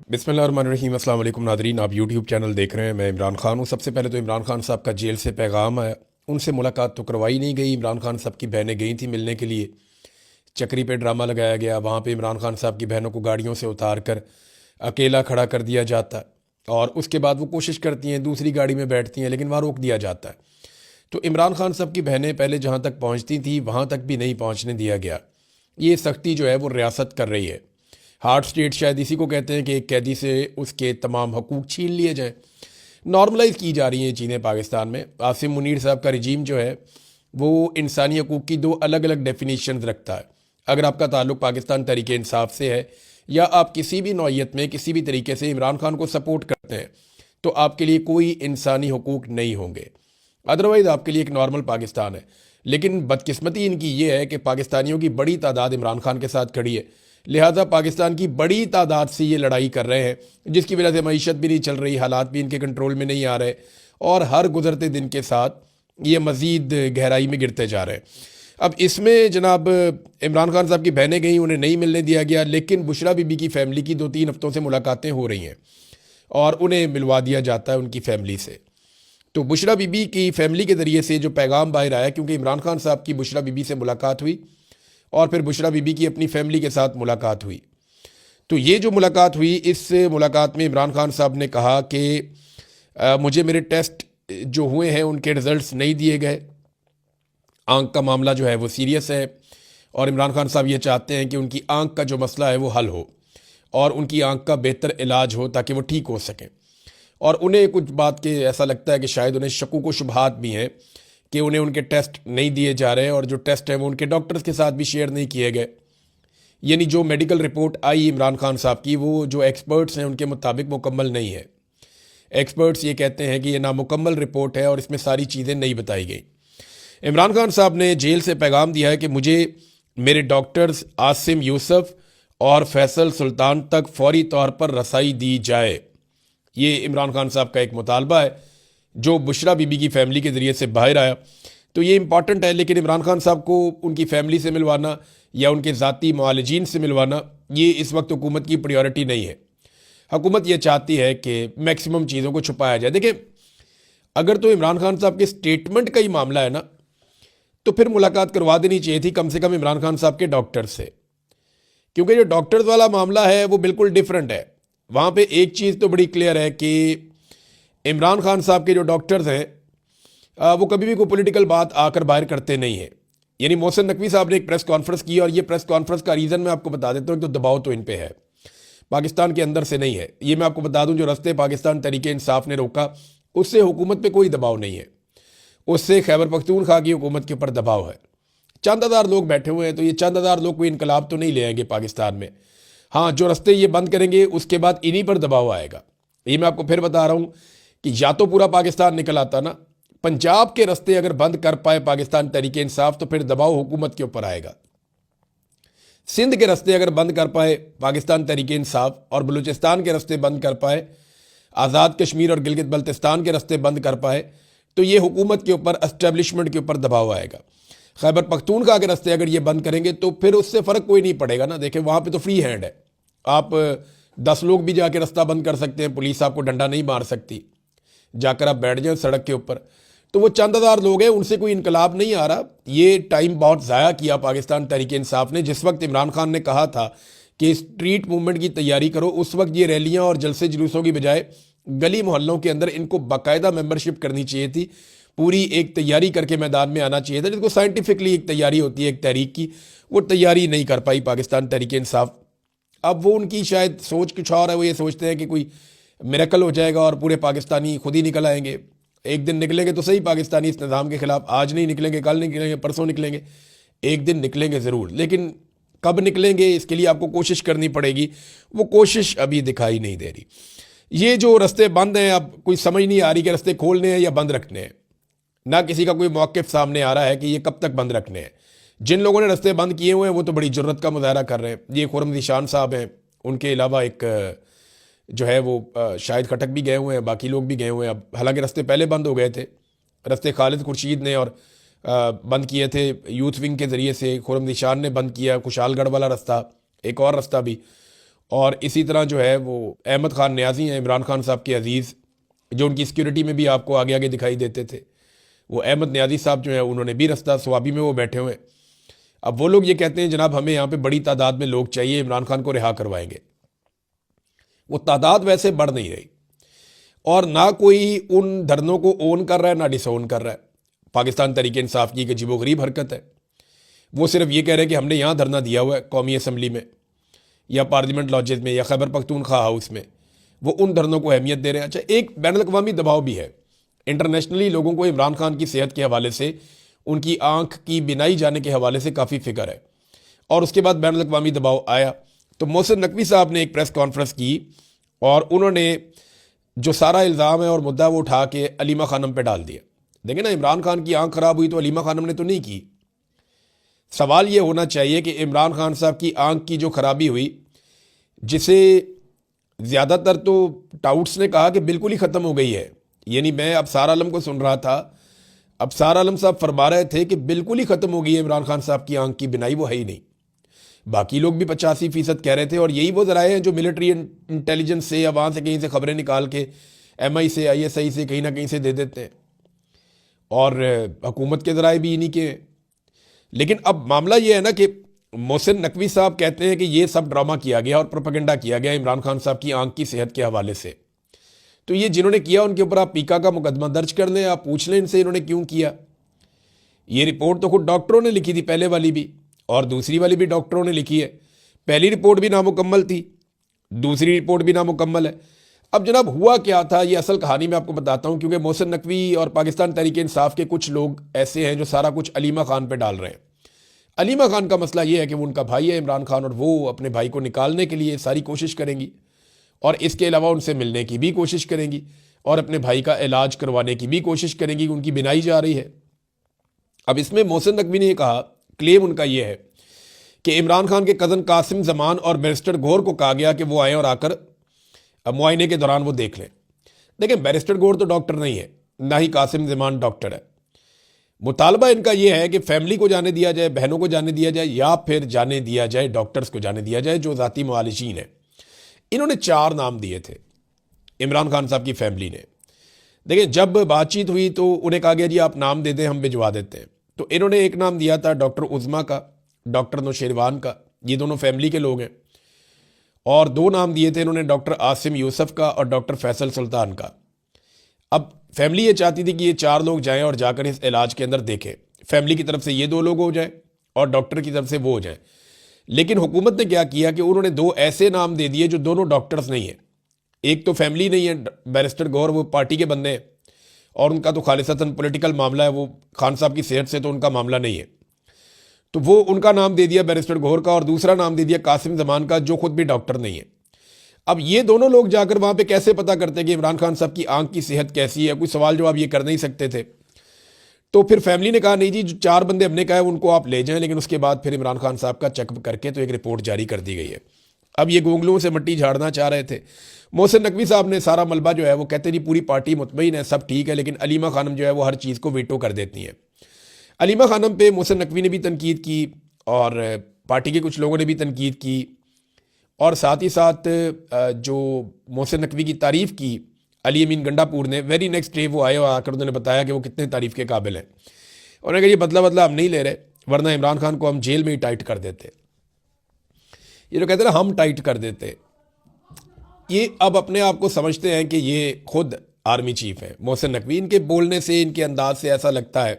بسم اللہ الرحمن الرحیم۔ السلام علیکم ناظرین، آپ یوٹیوب چینل دیکھ رہے ہیں، میں عمران خان ہوں۔ سب سے پہلے تو عمران خان صاحب کا جیل سے پیغام ہے، ان سے ملاقات تو کروائی نہیں گئی۔ عمران خان صاحب کی بہنیں گئی تھیں ملنے کے لیے، چکری پہ ڈرامہ لگایا گیا، وہاں پہ عمران خان صاحب کی بہنوں کو گاڑیوں سے اتار کر اکیلا کھڑا کر دیا جاتا ہے، اور اس کے بعد وہ کوشش کرتی ہیں، دوسری گاڑی میں بیٹھتی ہیں، لیکن وہاں روک دیا جاتا ہے۔ تو عمران خان صاحب کی بہنیں پہلے جہاں تک پہنچتی تھیں وہاں تک بھی نہیں پہنچنے دیا گیا۔ یہ سختی جو ہے وہ ریاست کر رہی ہے۔ ہارڈ سٹیٹ شاید اسی کو کہتے ہیں کہ ایک قیدی سے اس کے تمام حقوق چھین لیے جائیں۔ نارملائز کی جا رہی ہیں چیزیں پاکستان میں۔ عاصم منیر صاحب کا رجیم جو ہے وہ انسانی حقوق کی دو الگ الگ ڈیفینیشنز رکھتا ہے۔ اگر آپ کا تعلق پاکستان تحریک انصاف سے ہے، یا آپ کسی بھی نوعیت میں کسی بھی طریقے سے عمران خان کو سپورٹ کرتے ہیں، تو آپ کے لیے کوئی انسانی حقوق نہیں ہوں گے، ادروائز آپ کے لیے ایک نارمل پاکستان ہے۔ لیکن بدقسمتی ان کی یہ ہے کہ پاکستانیوں کی بڑی تعداد عمران خان کے ساتھ کھڑی ہے، لہٰذا پاکستان کی بڑی تعداد سے یہ لڑائی کر رہے ہیں، جس کی وجہ سے معیشت بھی نہیں چل رہی، حالات بھی ان کے کنٹرول میں نہیں آ رہے، اور ہر گزرتے دن کے ساتھ یہ مزید گہرائی میں گرتے جا رہے ہیں۔ اب اس میں جناب عمران خان صاحب کی بہنیں گئیں، انہیں نہیں ملنے دیا گیا، لیکن بشریٰ بی بی کی فیملی کی 2-3 ہفتوں سے ملاقاتیں ہو رہی ہیں اور انہیں ملوا دیا جاتا ہے ان کی فیملی سے۔ تو بشریٰ بی بی کی فیملی کے ذریعے سے جو پیغام باہر آیا، کیونکہ عمران خان صاحب کی بشریٰ بی بی سے ملاقات ہوئی اور پھر بشریٰ بی بی کی اپنی فیملی کے ساتھ ملاقات ہوئی، تو یہ جو ملاقات ہوئی، اس ملاقات میں عمران خان صاحب نے کہا کہ مجھے میرے ٹیسٹ جو ہوئے ہیں ان کے رزلٹس نہیں دیے گئے، آنکھ کا معاملہ جو ہے وہ سیریس ہے، اور عمران خان صاحب یہ چاہتے ہیں کہ ان کی آنکھ کا جو مسئلہ ہے وہ حل ہو اور ان کی آنکھ کا بہتر علاج ہو تاکہ وہ ٹھیک ہو سکیں۔ اور انہیں کچھ بات کے ایسا لگتا ہے کہ شاید انہیں شکوک و شبہات بھی ہیں کہ انہیں ان کے ٹیسٹ نہیں دیے جا رہے، اور جو ٹیسٹ ہیں وہ ان کے ڈاکٹرز کے ساتھ بھی شیئر نہیں کیے گئے۔ یعنی جو میڈیکل رپورٹ آئی عمران خان صاحب کی، وہ جو ایکسپرٹس ہیں ان کے مطابق مکمل نہیں ہے۔ ایکسپرٹس یہ کہتے ہیں کہ یہ نامکمل رپورٹ ہے اور اس میں ساری چیزیں نہیں بتائی گئیں۔ عمران خان صاحب نے جیل سے پیغام دیا ہے کہ مجھے میرے ڈاکٹرز عاصم یوسف اور فیصل سلطان تک فوری طور پر رسائی دی جائے۔ یہ عمران خان صاحب کا ایک مطالبہ ہے جو بشریٰ بی بی کی فیملی کے ذریعے سے باہر آیا، تو یہ امپورٹنٹ ہے۔ لیکن عمران خان صاحب کو ان کی فیملی سے ملوانا یا ان کے ذاتی معالجین سے ملوانا، یہ اس وقت حکومت کی پریورٹی نہیں ہے۔ حکومت یہ چاہتی ہے کہ میکسیمم چیزوں کو چھپایا جائے۔ دیکھیں، اگر تو عمران خان صاحب کے سٹیٹمنٹ کا ہی معاملہ ہے نا، تو پھر ملاقات کروا دینی چاہیے تھی کم سے کم عمران خان صاحب کے ڈاکٹر سے، کیونکہ جو ڈاکٹرز والا معاملہ ہے وہ بالکل ڈیفرنٹ ہے۔ وہاں پہ ایک چیز تو بڑی کلیئر ہے کہ عمران خان صاحب کے جو ڈاکٹرز ہیں وہ کبھی بھی کوئی پولیٹیکل بات آ کر باہر کرتے نہیں ہیں۔ یعنی محسن نقوی صاحب نے ایک پریس کانفرنس کی، اور یہ پریس کانفرنس کا ریزن میں آپ کو بتا دیتا ہوں، تو دباؤ تو ان پہ ہے، پاکستان کے اندر سے نہیں ہے۔ یہ میں آپ کو بتا دوں، جو رستے پاکستان تحریک انصاف نے روکا، اس سے حکومت پہ کوئی دباؤ نہیں ہے، اس سے خیبر پختونخوا کی حکومت کے اوپر دباؤ ہے۔ چند ہزار لوگ بیٹھے ہوئے ہیں، تو یہ چند ہزار لوگ کوئی انقلاب تو نہیں لے آئیں گے پاکستان میں۔ ہاں، جو رستے یہ بند کریں گے اس کے بعد انہی پر دباؤ آئے گا۔ یہ میں آپ کو پھر بتا رہا ہوں کہ یا تو پورا پاکستان نکل آتا نا، پنجاب کے رستے اگر بند کر پائے پاکستان تحریک انصاف تو پھر دباؤ حکومت کے اوپر آئے گا۔ سندھ کے رستے اگر بند کر پائے پاکستان تحریک انصاف، اور بلوچستان کے رستے بند کر پائے، آزاد کشمیر اور گلگت بلتستان کے رستے بند کر پائے، تو یہ حکومت کے اوپر، اسٹیبلشمنٹ کے اوپر دباؤ آئے گا۔ خیبر پختونخوا کے رستے اگر یہ بند کریں گے تو پھر اس سے فرق کوئی نہیں پڑے گا نا۔ دیکھیں، وہاں پہ تو فری ہینڈ ہے، آپ 10 لوگ بھی جا کے رستہ بند کر سکتے ہیں، پولیس آپ کو ڈنڈا نہیں مار سکتی، جا کر آپ بیٹھ جائیں سڑک کے اوپر۔ تو وہ چند ہزار لوگ ہیں، ان سے کوئی انقلاب نہیں آ رہا۔ یہ ٹائم بہت ضائع کیا پاکستان تحریک انصاف نے، جس وقت عمران خان نے کہا تھا کہ اسٹریٹ موومنٹ کی تیاری کرو، اس وقت یہ ریلیاں اور جلسے جلوسوں کی بجائے گلی محلوں کے اندر ان کو باقاعدہ ممبرشپ کرنی چاہیے تھی، پوری ایک تیاری کر کے میدان میں آنا چاہیے تھا، جس کو سائنٹیفکلی ایک تیاری ہوتی ہے ایک تحریک کی۔ وہ تیاری نہیں کر پائی پاکستان تحریک انصاف۔ اب وہ ان کی شاید سوچ کچھ اور ہے، وہ یہ سوچتے ہیں کہ کوئی میریکل ہو جائے گا اور پورے پاکستانی خود ہی نکل آئیں گے۔ ایک دن نکلیں گے تو صحیح پاکستانی اس نظام کے خلاف، آج نہیں نکلیں گے، کل نہیں نکلیں گے، پرسوں نکلیں گے، ایک دن نکلیں گے ضرور، لیکن کب نکلیں گے اس کے لیے آپ کو کوشش کرنی پڑے گی۔ وہ کوشش ابھی دکھائی نہیں دے رہی۔ یہ جو رستے بند ہیں، اب کوئی سمجھ نہیں آ رہی کہ رستے کھولنے ہیں یا بند رکھنے ہیں، نہ کسی کا کوئی موقف سامنے آ رہا ہے کہ یہ کب تک بند رکھنے ہیں۔ جن لوگوں نے رستے بند کیے ہوئے ہیں وہ تو بڑی جرت کا مظاہرہ کر رہے ہیں۔ یہ خرم ذیشان صاحب ہیں، ان کے علاوہ ایک جو ہے وہ شاہد خٹک بھی گئے ہوئے ہیں، باقی لوگ بھی گئے ہوئے ہیں۔ اب حالانکہ رستے پہلے بند ہو گئے تھے، رستے خالد خورشید نے اور بند کیے تھے یوتھ ونگ کے ذریعے سے، خرم ذیشان نے بند کیا خوشحال گڑھ والا رستہ، ایک اور رستہ بھی، اور اسی طرح جو ہے وہ احمد خان نیازی ہیں، عمران خان صاحب کے عزیز، جو ان کی سیکیورٹی میں بھی آپ کو آگے آگے دکھائی دیتے تھے، وہ احمد نیازی صاحب جو ہیں انہوں نے بھی رستہ سوابی میں وہ بیٹھے ہوئے ہیں۔ اب وہ لوگ یہ کہتے ہیں جناب ہمیں یہاں پہ بڑی تعداد میں لوگ چاہیے، عمران خان کو رہا کروائیں گے۔ وہ تعداد ویسے بڑھ نہیں رہی، اور نہ کوئی ان دھرنوں کو اون کر رہا ہے نہ ڈس اون کر رہا ہے۔ پاکستان تحریک انصاف کی ایک عجیب و غریب حرکت ہے، وہ صرف یہ کہہ رہے ہیں کہ ہم نے یہاں دھرنا دیا ہوا ہے قومی اسمبلی میں یا پارلیمنٹ لاجز میں یا خیبر پختونخوا ہاؤس میں، وہ ان دھرنوں کو اہمیت دے رہے ہیں۔ اچھا، ایک بین الاقوامی دباؤ بھی ہے، انٹرنیشنلی لوگوں کو عمران خان کی صحت کے حوالے سے، ان کی آنکھ کی بینائی جانے کے حوالے سے کافی فکر ہے، اور اس کے بعد بین الاقوامی دباؤ آیا تو محسن نقوی صاحب نے ایک پریس کانفرنس کی اور انہوں نے جو سارا الزام ہے اور مدعا وہ اٹھا کے علیمہ خانم پہ ڈال دیا۔ دیکھیں نا، عمران خان کی آنکھ خراب ہوئی تو علیمہ خانم نے تو نہیں کی۔ سوال یہ ہونا چاہیے کہ عمران خان صاحب کی آنکھ کی جو خرابی ہوئی، جسے زیادہ تر تو ٹاؤٹس نے کہا کہ بالکل ہی ختم ہو گئی ہے، یعنی میں ابصار عالم کو سن رہا تھا، ابصار عالم صاحب فرما رہے تھے کہ بالکل ہی ختم ہو گئی ہے عمران خان صاحب کی آنکھ کی بینائی، وہ ہے ہی نہیں۔ باقی لوگ بھی 85% کہہ رہے تھے، اور یہی وہ ذرائع ہیں جو ملٹری انٹیلیجنس سے یا وہاں سے کہیں سے خبریں نکال کے MI سے ISI سے کہیں نہ کہیں سے دے دیتے ہیں، اور حکومت کے ذرائع بھی انہی کے ہیں۔ لیکن اب معاملہ یہ ہے نا کہ محسن نقوی صاحب کہتے ہیں کہ یہ سب ڈرامہ کیا گیا اور پروپیگنڈا کیا گیا عمران خان صاحب کی آنکھ کی صحت کے حوالے سے۔ تو یہ جنہوں نے کیا ان کے اوپر آپ پیکا کا مقدمہ درج کر لیں، آپ پوچھ لیں ان سے انہوں نے کیوں کیا۔ یہ رپورٹ تو خود ڈاکٹروں نے لکھی تھی، پہلے والی بھی اور دوسری والی بھی ڈاکٹروں نے لکھی ہے۔ پہلی رپورٹ بھی نامکمل تھی، دوسری رپورٹ بھی نامکمل ہے۔ اب جناب ہوا کیا تھا، یہ اصل کہانی میں آپ کو بتاتا ہوں، کیونکہ محسن نقوی اور پاکستان تحریک انصاف کے کچھ لوگ ایسے ہیں جو سارا کچھ علیمہ خان پہ ڈال رہے ہیں۔ علیمہ خان کا مسئلہ یہ ہے کہ وہ ان کا بھائی ہے عمران خان، اور وہ اپنے بھائی کو نکالنے کے لیے ساری کوشش کریں گی، اور اس کے علاوہ ان سے ملنے کی بھی کوشش کریں گی، اور اپنے بھائی کا علاج کروانے کی بھی کوشش کریں گی، ان کی بینائی جا رہی ہے۔ اب اس میں محسن نقوی نے یہ کہا، کلیم ان کا یہ ہے کہ عمران خان کے کزن قاسم زمان اور بیرسٹر گور کو کہا گیا کہ وہ آئیں اور آ کر معائنے کے دوران وہ دیکھ لیں۔ دیکھیں، بیرسٹر گور تو ڈاکٹر نہیں ہے، نہ ہی قاسم زمان ڈاکٹر ہے۔ مطالبہ ان کا یہ ہے کہ فیملی کو جانے دیا جائے، بہنوں کو جانے دیا جائے، یا پھر جانے دیا جائے ڈاکٹرز کو جانے دیا جائے جو ذاتی معالجین ہیں۔ انہوں نے 4 نام دیے تھے عمران خان صاحب کی فیملی نے۔ دیکھیں، جب بات چیت ہوئی تو انہیں کہا گیا جی آپ نام دے دیں، ہم بھجوا دیتے ہیں۔ تو انہوں نے ایک نام دیا تھا ڈاکٹر عظما کا، ڈاکٹر نوشیروان کا، یہ دونوں فیملی کے لوگ ہیں، اور 2 نام دیے تھے انہوں نے ڈاکٹر عاصم یوسف کا اور ڈاکٹر فیصل سلطان کا۔ اب فیملی یہ چاہتی تھی کہ یہ 4 لوگ جائیں اور جا کر اس علاج کے اندر دیکھیں، فیملی کی طرف سے یہ 2 لوگ ہو جائیں اور ڈاکٹر کی طرف سے وہ ہو جائیں۔ لیکن حکومت نے کیا کیا کہ انہوں نے 2 ایسے نام دے دیے جو دونوں ڈاکٹرز نہیں ہیں۔ ایک تو فیملی نہیں ہے، بیرسٹر گور وہ پارٹی کے بندے ہیں، اور ان کا تو خالصتاً پولیٹیکل معاملہ ہے، وہ خان صاحب کی صحت سے تو ان کا معاملہ نہیں ہے، تو وہ ان کا نام دے دیا بیرسٹر گور کا، اور دوسرا نام دے دیا قاسم زمان کا جو خود بھی ڈاکٹر نہیں ہے۔ اب یہ دونوں لوگ جا کر وہاں پہ کیسے پتہ کرتے کہ عمران خان صاحب کی آنکھ کی صحت کیسی ہے؟ کوئی سوال جواب یہ کر نہیں سکتے تھے۔ تو پھر فیملی نے کہا نہیں جی، جو 4 بندے ہم نے کہا ہے ان کو آپ لے جائیں، لیکن اس کے بعد پھر عمران خان صاحب کا چیک اپ کر کے تو ایک رپورٹ جاری کر دی گئی ہے۔ اب یہ گونگلوں سے مٹی جھاڑنا چاہ رہے تھے۔ محسن نقوی صاحب نے سارا ملبہ جو ہے وہ کہتے جی پوری پارٹی مطمئن ہے، سب ٹھیک ہے، لیکن علیمہ خانم جو ہے وہ ہر چیز کو ویٹو کر دیتی ہیں۔ علیمہ خانم پہ محسن نقوی نے بھی تنقید کی، اور پارٹی کے کچھ لوگوں نے بھی تنقید کی، اور ساتھ ہی ساتھ جو محسن نقوی کی تعریف کی علی امین گنڈا پور نے، ویری نیکسٹ ڈے وہ آئے اور آ کر انہوں نے بتایا کہ وہ کتنے تعریف کے قابل ہیں۔ انہوں نے کہا یہ بدلہ ہم نہیں لے رہے، ورنہ عمران خان کو ہم جیل میں ہی ٹائٹ کر دیتے۔ یہ جو کہتے ہیں نا ہم ٹائٹ کر دیتے، یہ اب اپنے آپ کو سمجھتے ہیں کہ یہ خود آرمی چیف ہے محسن نقوی۔ ان کے بولنے سے، ان کے انداز سے ایسا لگتا ہے،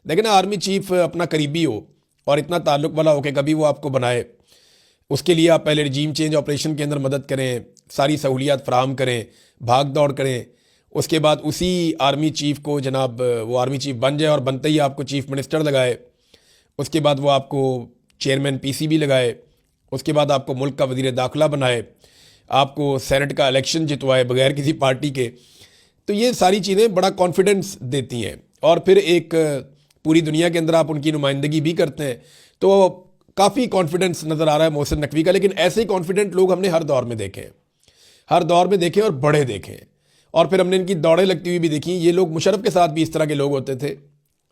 لیکن آرمی چیف اپنا قریبی ہو اور اتنا تعلق والا ہو کہ کبھی وہ آپ کو بنائے، اس کے لیے آپ پہلے رجیم چینج آپریشن کے اندر مدد کریں، ساری سہولیات فراہم کریں، بھاگ دوڑ کریں، اس کے بعد اسی آرمی چیف کو جناب وہ آرمی چیف بن جائے اور بنتے ہی آپ کو چیف منسٹر لگائے، اس کے بعد وہ آپ کو چیئرمین PCB لگائے، اس کے بعد آپ کو ملک کا وزیر داخلہ بنائے، آپ کو سینٹ کا الیکشن جتوائے بغیر کسی پارٹی کے۔ تو یہ ساری چیزیں بڑا کانفیڈنس دیتی ہیں، اور پھر ایک پوری دنیا کے اندر آپ ان کی نمائندگی بھی کرتے ہیں، تو کافی کانفیڈنس نظر آ رہا ہے محسن نقوی کا۔ لیکن ایسے ہی کانفیڈنٹ لوگ ہم نے ہر دور میں دیکھے ہیں، ہر دور میں دیکھے اور بڑے دیکھے ہیں، اور پھر ہم نے ان کی دوڑیں لگتی ہوئی بھی دیکھی۔ یہ لوگ مشرف کے ساتھ بھی اس طرح کے لوگ ہوتے تھے،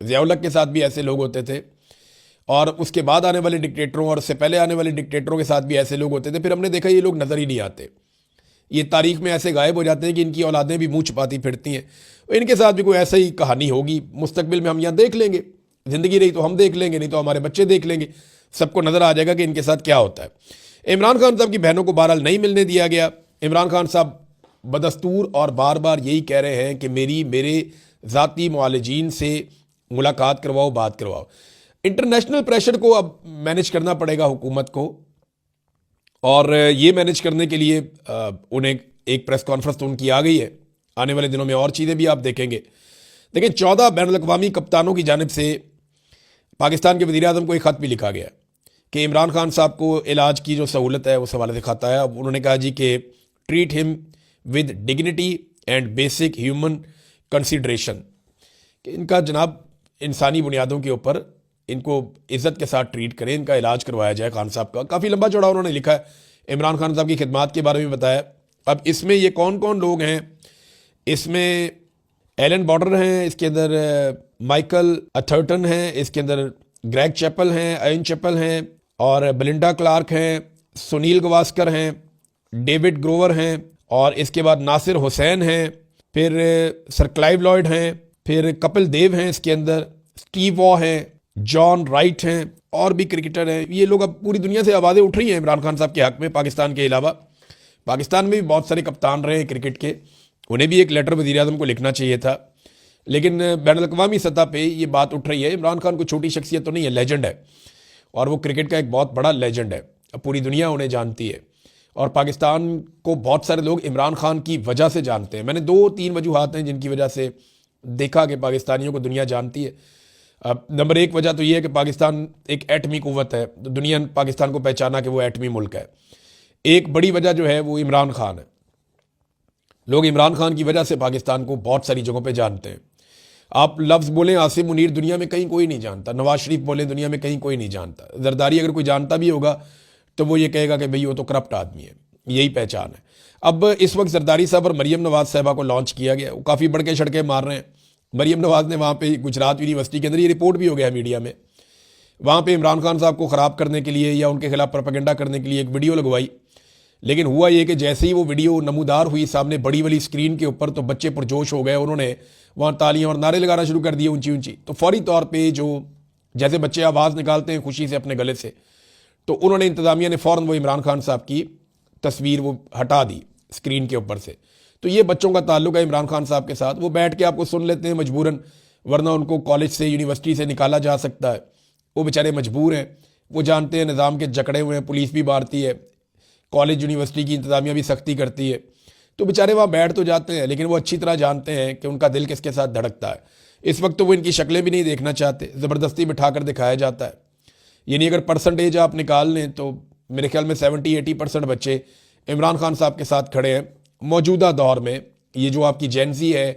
ضیاء الحق کے ساتھ بھی ایسے لوگ ہوتے تھے، اور اس کے بعد آنے والے ڈکٹیٹروں اور اس سے پہلے آنے والے ڈکٹیٹروں کے ساتھ بھی ایسے لوگ ہوتے تھے. پھر ہم نے دیکھا یہ لوگ نظر ہی نہیں آتے, یہ تاریخ میں ایسے غائب ہو جاتے ہیں کہ ان کی اولادیں بھی منہ چھپاتی پھرتی ہیں. ان کے ساتھ بھی کوئی ایسا ہی کہانی ہوگی, مستقبل میں ہم یہاں دیکھ لیں گے, زندگی رہی تو ہم دیکھ لیں گے, نہیں تو ہمارے بچے دیکھ لیں گے, سب کو نظر آ جائے گا کہ ان کے ساتھ کیا ہوتا ہے. عمران خان صاحب کی بہنوں کو بہرحال نہیں ملنے دیا گیا. عمران خان صاحب بدستور اور بار بار یہی کہہ رہے ہیں کہ میرے ذاتی معالجین سے ملاقات کرواؤ, بات کرواؤ. انٹرنیشنل پریشر کو اب مینیج کرنا پڑے گا حکومت کو, اور یہ مینیج کرنے کے لیے انہیں ایک پریس کانفرنس تو ان کی آ گئی ہے. آنے والے دنوں میں اور چیزیں بھی آپ دیکھیں گے. دیکھیں 14 بین الاقوامی کپتانوں کی جانب سے پاکستان کے وزیر اعظم کو ایک خط بھی لکھا گیا کہ عمران خان صاحب کو علاج کی جو سہولت ہے اس حوالے سے خط آیا. اب انہوں نے کہا جی کہ ٹریٹ ہم with dignity and basic human consideration, کہ ان کا جناب انسانی بنیادوں کے اوپر ان کو عزت کے ساتھ ٹریٹ کریں, ان کا علاج کروایا جائے خان صاحب کا. کافی لمبا چوڑا انہوں نے لکھا ہے, عمران خان صاحب کی خدمات کے بارے میں بتایا. اب اس میں یہ کون کون لوگ ہیں, اس میں ایلن بارڈر ہیں, اس کے اندر مائیکل اتھرٹن ہیں, اس کے اندر گریگ چیپل ہیں, این چیپل ہیں, اور بلنڈا کلارک ہیں, سنیل گواسکر ہیں, ڈیوڈ گروور ہیں, اور اس کے بعد ناصر حسین ہیں, پھر سر کلائیو لائڈ ہیں, پھر کپل دیو ہیں, اس کے اندر اسٹیو وا ہیں, جان رائٹ ہیں, اور بھی کرکٹر ہیں. یہ لوگ اب پوری دنیا سے آوازیں اٹھ رہی ہیں عمران خان صاحب کے حق میں. پاکستان کے علاوہ پاکستان میں بھی بہت سارے کپتان رہے ہیں کرکٹ کے, انہیں بھی ایک لیٹر وزیر اعظم کو لکھنا چاہیے تھا. لیکن بین الاقوامی سطح پہ یہ بات اٹھ رہی ہے. عمران خان کوئی چھوٹی شخصیت تو نہیں ہے, لیجنڈ ہے, اور وہ کرکٹ کا ایک بہت بڑا لیجنڈ ہے. اب پوری دنیا انہیں جانتی ہے, اور پاکستان کو بہت سارے لوگ عمران خان کی وجہ سے جانتے ہیں. میں نے 2-3 وجوہات ہیں جن کی وجہ سے دیکھا کہ پاکستانیوں کو دنیا جانتی ہے. نمبر 1 وجہ تو یہ ہے کہ پاکستان ایک ایٹمی قوت ہے, تو دنیا پاکستان کو پہچانا کہ وہ ایٹمی ملک ہے. ایک بڑی وجہ جو ہے وہ عمران خان ہے. لوگ عمران خان کی وجہ سے پاکستان کو بہت ساری جگہوں پہ جانتے ہیں. آپ لفظ بولیں عاصم منیر, دنیا میں کہیں کوئی نہیں جانتا. نواز شریف بولیں, دنیا میں کہیں کوئی نہیں جانتا. زرداری اگر کوئی جانتا بھی ہوگا تو وہ یہ کہے گا کہ بھئی وہ تو کرپٹ آدمی ہے. یہی پہچان ہے. اب اس وقت زرداری صاحب اور مریم نواز صاحبہ کو لانچ کیا گیا. وہ کافی بڑھ کے چھڑکے مار رہے ہیں. مریم نواز نے وہاں پہ گجرات یونیورسٹی کے اندر, یہ رپورٹ بھی ہو گیا میڈیا میں, وہاں پہ عمران خان صاحب کو خراب کرنے کے لیے یا ان کے خلاف پروپیگنڈا کرنے کے لیے ایک ویڈیو لگوائی. لیکن ہوا یہ کہ جیسے ہی وہ ویڈیو نمودار ہوئی سامنے بڑی والی اسکرین کے اوپر, تو بچے پرجوش ہو گئے. انہوں نے وہاں تالیاں اور نعرے لگانا شروع کر دیے اونچی اونچی. تو فوری طور پہ جو جیسے بچے آواز نکالتے ہیں خوشی سے اپنے گلے سے, تو انہوں نے انتظامیہ نے فوراً وہ عمران خان صاحب کی تصویر وہ ہٹا دی اسکرین کے اوپر سے. تو یہ بچوں کا تعلق ہے عمران خان صاحب کے ساتھ. وہ بیٹھ کے آپ کو سن لیتے ہیں مجبوراً, ورنہ ان کو کالج سے یونیورسٹی سے نکالا جا سکتا ہے. وہ بیچارے مجبور ہیں, وہ جانتے ہیں نظام کے جکڑے ہوئے ہیں, پولیس بھی مارتی ہے, کالج یونیورسٹی کی انتظامیہ بھی سختی کرتی ہے, تو بیچارے وہاں بیٹھ تو جاتے ہیں, لیکن وہ اچھی طرح جانتے ہیں کہ ان کا دل کس کے ساتھ دھڑکتا ہے. اس وقت تو وہ ان کی شکلیں بھی نہیں دیکھنا چاہتے, زبردستی بٹھا کر دکھایا جاتا ہے. یعنی اگر پرسنٹیج آپ نکال لیں تو میرے خیال میں 70-80% بچے عمران خان صاحب کے ساتھ کھڑے ہیں موجودہ دور میں. یہ جو آپ کی جین زی ہے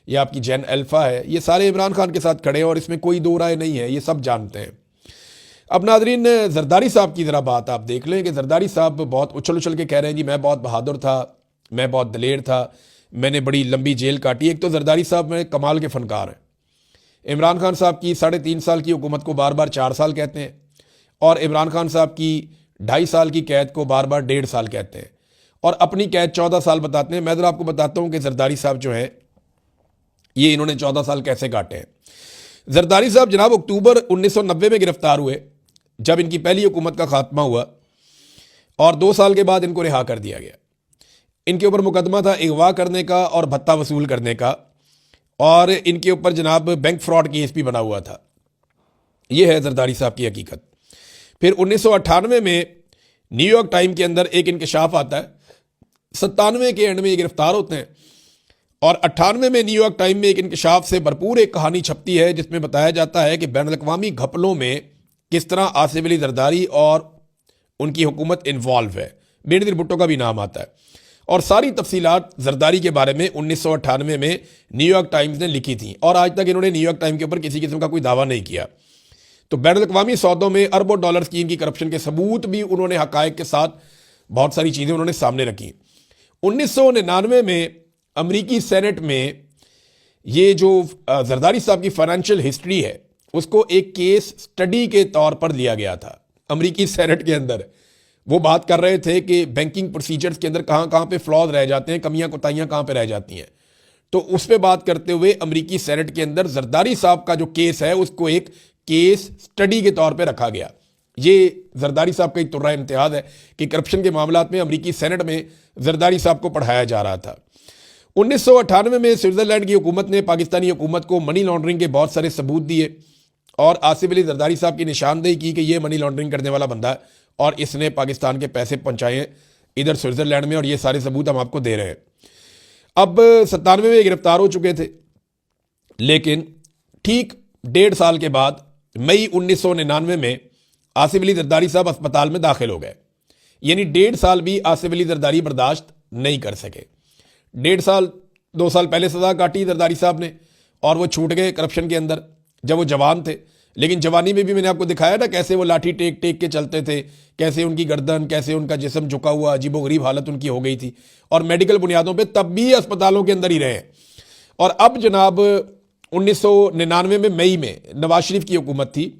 یا آپ کی جین الفا ہے, یہ سارے عمران خان کے ساتھ کھڑے ہیں, اور اس میں کوئی دو رائے نہیں ہے, یہ سب جانتے ہیں. اب ناظرین, زرداری صاحب کی ذرا بات آپ دیکھ لیں کہ زرداری صاحب بہت اچھل کے کہہ رہے ہیں جی میں بہت بہادر تھا, میں بہت دلیر تھا, میں نے بڑی لمبی جیل کاٹی. ایک تو زرداری صاحب میں کمال کے فنکار ہیں. عمران خان صاحب کی 3.5 سال کی حکومت کو بار بار 4 سال کہتے ہیں, اور عمران خان صاحب کی 2.5 سال کی قید کو بار بار 1.5 سال کہتے ہیں, اور اپنی قید 14 سال بتاتے ہیں. میں ذرا آپ کو بتاتا ہوں کہ زرداری صاحب جو ہیں یہ انہوں نے 14 سال کیسے کاٹے ہیں. زرداری صاحب جناب اکتوبر 1990 میں گرفتار ہوئے جب ان کی پہلی حکومت کا خاتمہ ہوا, اور 2 سال کے بعد ان کو رہا کر دیا گیا. ان کے اوپر مقدمہ تھا اغوا کرنے کا اور بھتہ وصول کرنے کا, اور ان کے اوپر جناب بینک فراڈ کیس بھی بنا ہوا تھا. یہ ہے زرداری صاحب کی حقیقت. پھر 1998 میں نیو یارک ٹائم کے اندر ایک انکشاف آتا ہے. 97 کے اینڈ میں یہ گرفتار ہوتے ہیں, اور 98 میں نیو یارک ٹائم میں ایک انکشاف سے بھرپور ایک کہانی چھپتی ہے جس میں بتایا جاتا ہے کہ بین الاقوامی گھپلوں میں کس طرح آصف علی زرداری اور ان کی حکومت انوالو ہے. بینظیر بھٹو کا بھی نام آتا ہے, اور ساری تفصیلات زرداری کے بارے میں 1998 میں نیو یارک ٹائمز نے لکھی تھیں, اور آج تک انہوں نے نیو یارک ٹائم کے اوپر کسی قسم کا کوئی دعویٰ نہیں کیا. تو بین الاقوامی سودوں میں اربوں ڈالرز کی ان کی کرپشن کے ثبوت بھی انہوں نے حقائق کے ساتھ بہت ساری چیزیں انہوں نے سامنے رکھی. 1999 میں امریکی سینٹ میں یہ جو زرداری صاحب کی فائنینشیل ہسٹری ہے اس کو ایک کیس سٹڈی کے طور پر لیا گیا تھا امریکی سینٹ کے اندر. وہ بات کر رہے تھے کہ بینکنگ پروسیجرز کے اندر کہاں کہاں پہ فلاز رہ جاتے ہیں, کمیاں کوتاہیاں کہاں پہ رہ جاتی ہیں. تو اس پہ بات کرتے ہوئے امریکی سینٹ کے اندر زرداری صاحب کا جو کیس ہے اس کو ایک کیس سٹڈی کے طور پہ رکھا گیا. یہ زرداری صاحب کا ایک ترہ امتیاز ہے کہ کرپشن کے معاملات میں امریکی سینٹ میں زرداری صاحب کو پڑھایا جا رہا تھا. 1998 میں سوئٹزرلینڈ کی حکومت نے پاکستانی حکومت کو منی لانڈرنگ کے بہت سارے ثبوت دیے اور آصف علی زرداری صاحب کی نشاندہی کی کہ یہ منی لانڈرنگ کرنے والا بندہ ہے اور اس نے پاکستان کے پیسے پہنچائے ہیں ادھر سوئٹزرلینڈ میں, اور یہ سارے ثبوت ہم آپ کو دے رہے ہیں. اب 97 میں گرفتار ہو چکے تھے, لیکن ٹھیک 1.5 سال کے بعد مئی 1999 میں آصف علی زرداری صاحب اسپتال میں داخل ہو گئے. یعنی 1.5 سال بھی آصف علی زرداری برداشت نہیں کر سکے. 1.5 سال 2 سال پہلے سزا کاٹی زرداری صاحب نے اور وہ چھوٹ گئے کرپشن کے اندر جب وہ جوان تھے. لیکن جوانی میں بھی میں نے آپ کو دکھایا نا کیسے وہ لاٹھی ٹیک ٹیک کے چلتے تھے, کیسے ان کی گردن, کیسے ان کا جسم جھکا ہوا عجیب و غریب حالت ان کی ہو گئی تھی, اور میڈیکل بنیادوں پہ تب بھی اسپتالوں کے اندر ہی رہے. اور اب جناب 1999 میں مئی میں نواز شریف کی حکومت تھی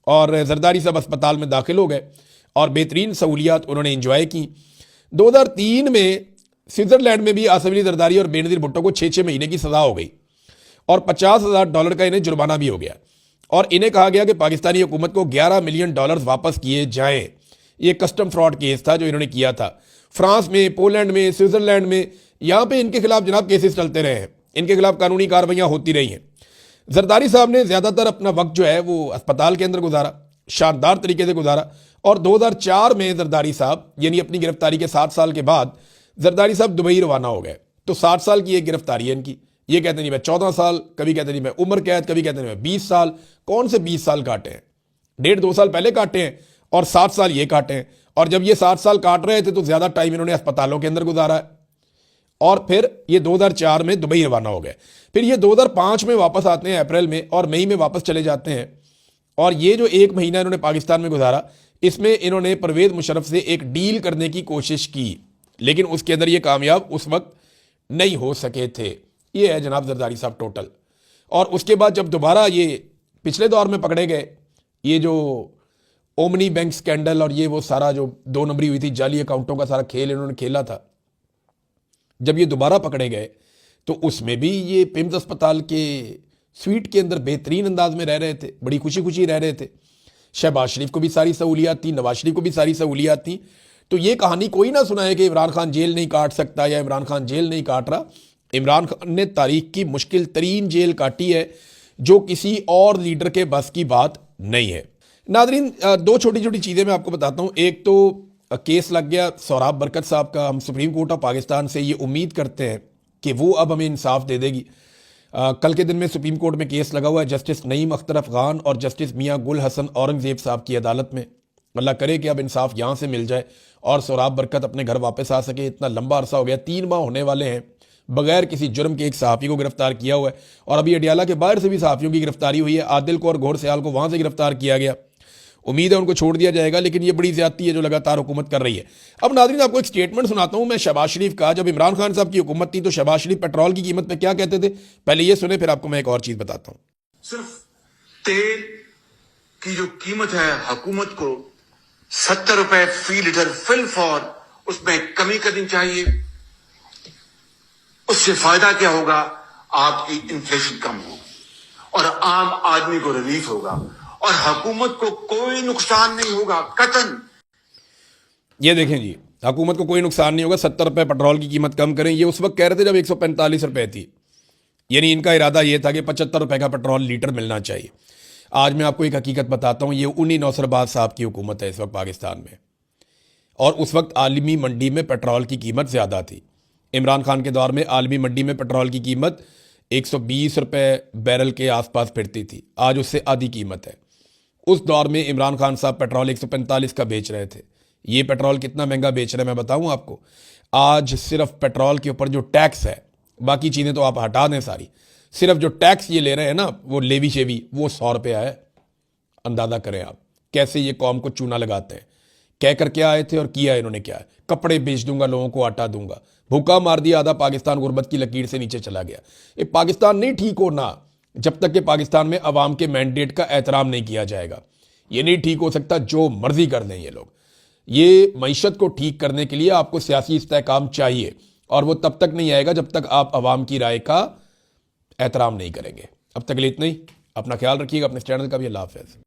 اور زرداری صاحب اسپتال میں داخل ہو گئے اور بہترین سہولیات انہوں نے انجوائے کی. 2003 میں سوئٹزرلینڈ میں بھی آصف علی زرداری اور بے نظیر بھٹو کو 6 مہینے کی سزا ہو گئی اور $50,000 کا انہیں جرمانہ بھی ہو گیا, اور انہیں کہا گیا کہ پاکستانی حکومت کو $11 ملین واپس کیے جائیں. یہ کسٹم فراڈ کیس تھا جو انہوں نے کیا تھا فرانس میں, پولینڈ میں, سوئٹزرلینڈ میں. یہاں پہ ان کے خلاف جناب کیسز چلتے رہے ہیں, ان کے خلاف قانونی کارروائیاں ہوتی رہی ہیں. زرداری صاحب نے زیادہ تر اپنا وقت جو ہے وہ اسپتال کے اندر گزارا, شاندار طریقے سے گزارا, اور 2004 میں زرداری صاحب یعنی اپنی گرفتاری کے 7 سال کے بعد زرداری صاحب دبئی روانہ ہو گئے. تو 60 سال کی ایک گرفتاری ہے ان کی. یہ کہتے نہیں میں 14 سال, کبھی کہتے نہیں میں عمر قید, کبھی کہتے نہیں میں 20 سال. کون سے 20 سال کاٹے ہیں؟ 1.5-2 سال پہلے کاٹے ہیں اور 7 سال یہ کاٹے ہیں. اور جب یہ 7 سال کاٹ رہے تھے تو زیادہ ٹائم انہوں نے اسپتالوں کے اندر گزارا ہے. اور پھر یہ 2004 میں دبئی روانہ ہو گئے. پھر یہ 2005 میں واپس آتے ہیں اپریل میں, اور مئی میں واپس چلے جاتے ہیں. اور یہ جو 1 مہینہ انہوں نے پاکستان میں گزارا, اس میں انہوں نے پرویز مشرف سے ایک ڈیل کرنے کی کوشش کی, لیکن اس کے اندر یہ کامیاب اس وقت نہیں ہو سکے تھے. یہ ہے جناب زرداری صاحب ٹوٹل. اور اس کے بعد جب دوبارہ یہ پچھلے دور میں پکڑے گئے, یہ جو اومنی بینک سکینڈل اور یہ وہ سارا جو 2 نمبری ہوئی تھی, جعلی اکاؤنٹوں کا سارا کھیل انہوں نے کھیلا تھا, جب یہ دوبارہ پکڑے گئے تو اس میں بھی یہ پیمز اسپتال کے سویٹ کے اندر بہترین انداز میں رہ رہے تھے, بڑی خوشی خوشی رہ رہے تھے. شہباز شریف کو بھی ساری سہولیات تھیں, نواز شریف کو بھی ساری سہولیات تھیں. تو یہ کہانی کوئی نہ سنائے کہ عمران خان جیل نہیں کاٹ سکتا یا عمران خان جیل نہیں کاٹ رہا. عمران خان نے تاریخ کی مشکل ترین جیل کاٹی ہے جو کسی اور لیڈر کے بس کی بات نہیں ہے. ناظرین 2 چھوٹی چھوٹی چیزیں میں آپ کو بتاتا ہوں. ایک تو کیس لگ گیا سوراب برکت صاحب کا. ہم سپریم کورٹ آف پاکستان سے یہ امید کرتے ہیں کہ وہ اب ہمیں انصاف دے دے گی. کل کے دن میں سپریم کورٹ میں کیس لگا ہوا ہے جسٹس نعیم اختر افغان اور جسٹس میاں گل حسن اورنگزیب صاحب کی عدالت میں. اللہ کرے کہ اب انصاف یہاں سے مل جائے اور سوراب برکت اپنے گھر واپس آ سکے. اتنا لمبا عرصہ ہو گیا, 3 ماہ ہونے والے ہیں بغیر کسی جرم کے ایک صحافی کو گرفتار کیا ہوا ہے, اور ابھی اڈیالہ کے باہر سے بھی صحافیوں کی گرفتاری ہوئی ہے. عادل کو اور گھوڑ سیال کو وہاں سے گرفتار کیا گیا. امید ہے ان کو چھوڑ دیا جائے گا, لیکن یہ بڑی زیادتی ہے جو لگاتار حکومت کر رہی ہے. اب ناظرین آپ کو ایک سٹیٹمنٹ سناتا ہوں میں شہباز شریف کا. جب عمران خان صاحب کی حکومت تھی تو شہباز شریف پیٹرول کی قیمت پہ کیا کہتے تھے, پہلے یہ سنیں پھر آپ کو میں ایک اور چیز بتاتا ہوں. صرف تیل کی جو قیمت ہے حکومت کو 70 روپے فی لیٹر فل فور, اس میں کمی کرنی چاہیے. اس سے فائدہ کیا ہوگا؟ آپ کی انفلیشن کم ہوگی اور عام آدمی کو ریلیف ہوگا اور حکومت کو کوئی نقصان نہیں ہوگا قطعاً. یہ دیکھیں جی, حکومت کو کوئی نقصان نہیں ہوگا. 70 روپے پیٹرول کی قیمت کم کریں. یہ اس وقت کہہ رہے تھے جب 145 روپے تھی. یعنی ان کا ارادہ یہ تھا کہ 75 روپے کا پیٹرول لیٹر ملنا چاہیے. آج میں آپ کو ایک حقیقت بتاتا ہوں, یہ انہی نوسرباز صاحب کی حکومت ہے اس وقت پاکستان میں, اور اس وقت عالمی منڈی میں پیٹرول کی قیمت زیادہ تھی. عمران خان کے دور میں عالمی منڈی میں پیٹرول کی قیمت 120 روپے بیرل کے آس پاس پھرتی تھی. آج اس سے آدھی قیمت ہے. اس دور میں عمران خان صاحب پیٹرول 145 کا بیچ رہے تھے. یہ پیٹرول کتنا مہنگا بیچ رہے ہیں میں بتاؤں آپ کو. آج صرف پیٹرول کے اوپر جو ٹیکس ہے, باقی چیزیں تو آپ ہٹا دیں ساری, صرف جو ٹیکس یہ لے رہے ہیں نا وہ لیوی شیوی, وہ 100 روپے ہے. اندازہ کریں آپ کیسے یہ قوم کو چونا لگاتے ہیں. کہہ کر کیا آئے تھے اور کیا انہوں نے کیا ہے, کپڑے بیچ دوں گا, لوگوں کو آٹا دوں گا. بھوکا مار دیا, آدھا پاکستان غربت کی لکیر سے نیچے چلا گیا. یہ پاکستان نہیں ٹھیک ہونا, جب تک کہ پاکستان میں عوام کے مینڈیٹ کا احترام نہیں کیا جائے گا. یہ نہیں ٹھیک ہو سکتا جو مرضی کر دیں یہ لوگ. یہ معیشت کو ٹھیک کرنے کے لیے آپ کو سیاسی استحکام چاہیے، اور وہ تب تک نہیں آئے گا جب تک آپ عوام کی رائے کا احترام نہیں کریں گے. اب تک کے لیے اتنا ہی. اپنا خیال رکھیے گا، اپنے چینل کا بھی. اللہ حافظ.